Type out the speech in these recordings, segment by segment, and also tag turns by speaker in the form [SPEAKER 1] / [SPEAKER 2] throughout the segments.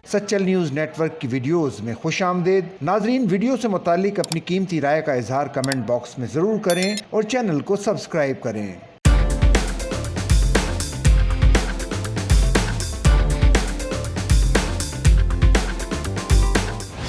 [SPEAKER 1] Sachal news network की videos में खुश आमदेद। नाजरीन, वीडियो से मुतालिक अपनी कीमती राय का इजहार कमेंट बॉक्स में ज़रूर करें और चैनल को सब्सक्राइब करें।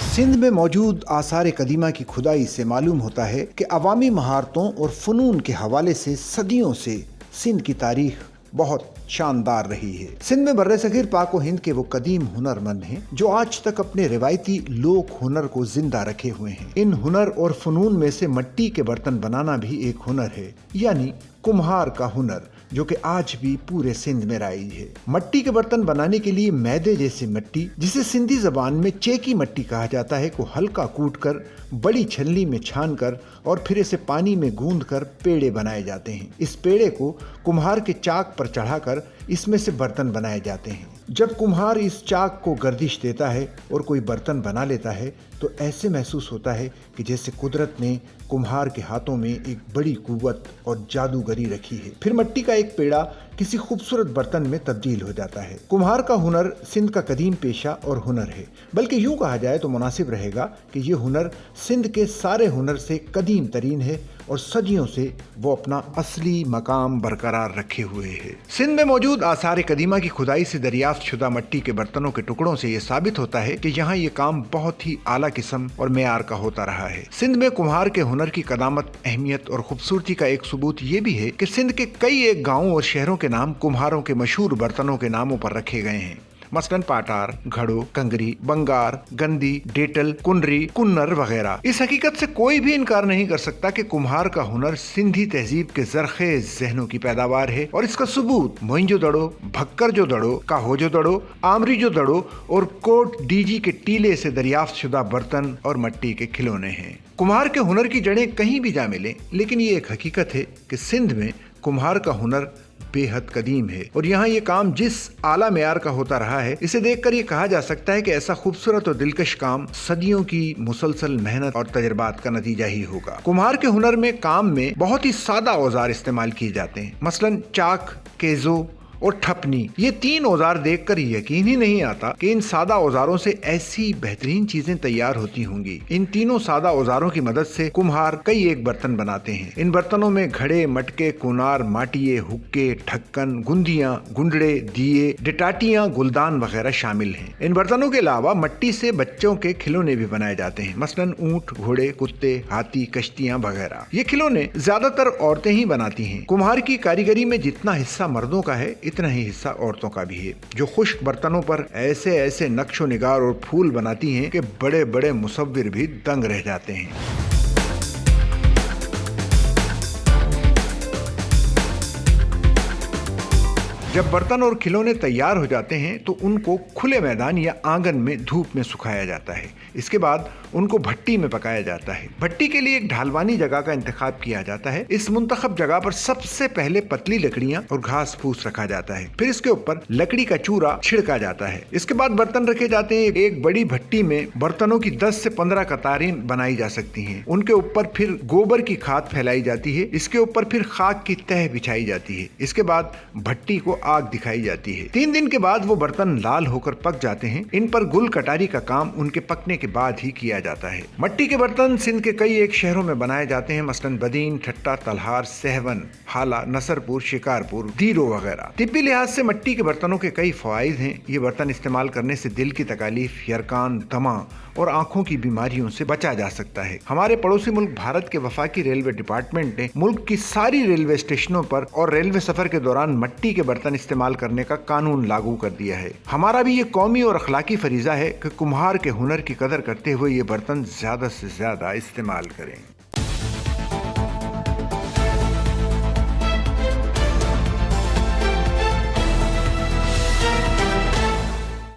[SPEAKER 1] सिंध में मौजूद आसार कदीमा की खुदाई से मालूम होता है कि अवामी महारतों और फ़नून के हवाले से सदियों से सिंध की तारीख बहुत शानदार रही है। सिंध में बर्रे-सगीर पाक व हिंद के वो कदीम हुनरमंद हैं जो आज तक अपने रिवायती लोक हुनर को जिंदा रखे हुए हैं। इन हुनर और फनून में से मिट्टी के बर्तन बनाना भी एक हुनर है, यानी कुम्हार का हुनर, जो कि आज भी पूरे सिंध में राइज है। मिट्टी के बर्तन बनाने के लिए मैदे जैसी मिट्टी, जिसे सिंधी जबान में चेकी मिट्टी कहा जाता है, को हल्का कूटकर बड़ी छलनी में छान कर और फिर इसे पानी में गूंद कर पेड़े बनाए जाते हैं। इस पेड़े को कुम्हार के चाक पर चढ़ाकर इसमें से बर्तन बनाए जाते हैं। जब कुम्हार इस चाक को गर्दिश देता है और कोई बर्तन बना लेता है तो ऐसे महसूस होता है कि जैसे कुदरत ने कुम्हार के हाथों में एक बड़ी कुव्वत और जादूगरी रखी है। फिर मिट्टी का एक पेड़ा किसी खूबसूरत बर्तन में तब्दील हो जाता है। कुम्हार का हुनर सिंध का कदीम पेशा और हुनर है, बल्कि यूं कहा जाए तो मुनासिब रहेगा कि ये हुनर सिंध के सारे हुनर से कदीम तरीन है और सदियों से वो अपना असली मकाम बरकरार रखे हुए है। सिंध में मौजूद आसार कदीमा की खुदाई से दरियाफ्त शुदा मिट्टी के बर्तनों के टुकड़ों से ये साबित होता है कि यहाँ ये काम बहुत ही आला किस्म और मेयार का होता रहा है। सिंध में कुम्हार के हुनर की कदामत, अहमियत और खूबसूरती का एक सबूत ये भी है कि सिंध के कई एक गाँवों और शहरों के नाम कुम्हारों के मशहूर बर्तनों के नामों पर रखे गए हैं। मसलन पाटार, घड़ो, कंगरी, बंगार, गंदी, डेटल, कुनरी, कुन्नर वगैरह। इस हकीकत से कोई भी इनकार नहीं कर सकता कि कुम्हार का हुनर सिंधी तहजीब के जरखेज जहनों की पैदावार है और इसका सबूत मोइंजो दड़ो, भक्कर जो दड़ो, काहोजो दड़ो, आमरी जो दड़ो और कोट डीजी के टीले से दरियाफ्त शुदा बर्तन और मिट्टी के खिलौने हैं। कुम्हार के हुनर की जड़ें कहीं भी जा मिले, लेकिन ये एक हकीकत है कि सिंध में कुम्हार का हुनर बेहद कदीम है और यहाँ ये काम जिस आला मेयार का होता रहा है, इसे देखकर ये कहा जा सकता है कि ऐसा खूबसूरत और दिलकश काम सदियों की मुसलसल मेहनत और तजर्बात का नतीजा ही होगा। कुम्हार के हुनर में काम में बहुत ही सादा औजार इस्तेमाल किए जाते हैं, मसलन चाक, केजो और ठपनी। ये तीन औजार देखकर यकीन ही नहीं आता कि इन सादा औजारों से ऐसी बेहतरीन चीजें तैयार होती होंगी। इन तीनों सादा औजारों की मदद से कुम्हार कई एक बर्तन बनाते हैं। इन बर्तनों में घड़े, मटके, कुनार, माटिये, हुक्के, ढक्कन, गुंदियां, गुंडड़े, दिए, डिटाटियां, गुलदान वगैरह शामिल हैं। इन बर्तनों के अलावा मिट्टी से बच्चों के खिलौने भी बनाए जाते हैं, मसलन ऊंट, घोड़े, कुत्ते, हाथी, कश्तियां वगैरह। ये खिलौने ज्यादातर औरतें ही बनाती हैं। कुम्हार की कारीगरी में जितना हिस्सा मर्दों का है, इतना ही हिस्सा औरतों का भी है, जो खुश्क बर्तनों पर ऐसे ऐसे नक्शो निगार और फूल बनाती हैं कि बड़े बड़े मुसव्विर भी दंग रह जाते हैं। जब बर्तन और खिलौने तैयार हो जाते हैं तो उनको खुले मैदान या आंगन में धूप में सुखाया जाता है। इसके बाद उनको भट्टी में पकाया जाता है। भट्टी के लिए एक ढालवानी जगह का इंतखाब किया जाता है। इस मुंतखब जगह पर सबसे पहले पतली लकड़ियां और घास फूस रखा जाता है, फिर इसके ऊपर लकड़ी का चूरा छिड़का जाता है। इसके बाद बर्तन रखे जाते हैं। एक बड़ी भट्टी में बर्तनों की 10 से 15 कतारें बनाई जा सकती हैं। उनके ऊपर फिर गोबर की खाद फैलाई जाती है। इसके ऊपर फिर खाक की तह बिछाई जाती है। इसके बाद भट्टी को आग दिखाई जाती है। 3 दिन के बाद वो बर्तन लाल होकर पक जाते हैं। इन पर गुल कटारी का काम उनके पकने के बाद ही किया जाता है। मिट्टी के बर्तन सिंध के कई एक शहरों में बनाए जाते हैं, मसलन बदीन, ठट्टा, तलहार, सहवन, हाला, नसरपुर, शिकारपुर, दीरो वगैरह। तिब्बी लिहाज से मिट्टी के बर्तनों के कई फवाइद हैं। ये बर्तन इस्तेमाल करने से दिल की तकालीफ, यरकान, दमा और आंखों की बीमारियों से बचा जा सकता है। हमारे पड़ोसी मुल्क भारत के वफाकी रेलवे डिपार्टमेंट ने मुल्क की सारी रेलवे स्टेशनों पर और रेलवे सफर के दौरान मिट्टी के बर्तन इस्तेमाल करने का कानून लागू कर दिया है। हमारा भी ये कौमी और अखलाकी फरीजा है कि कुम्हार के हुनर की कदर करते हुए ये बर्तन ज्यादा से ज्यादा इस्तेमाल करें।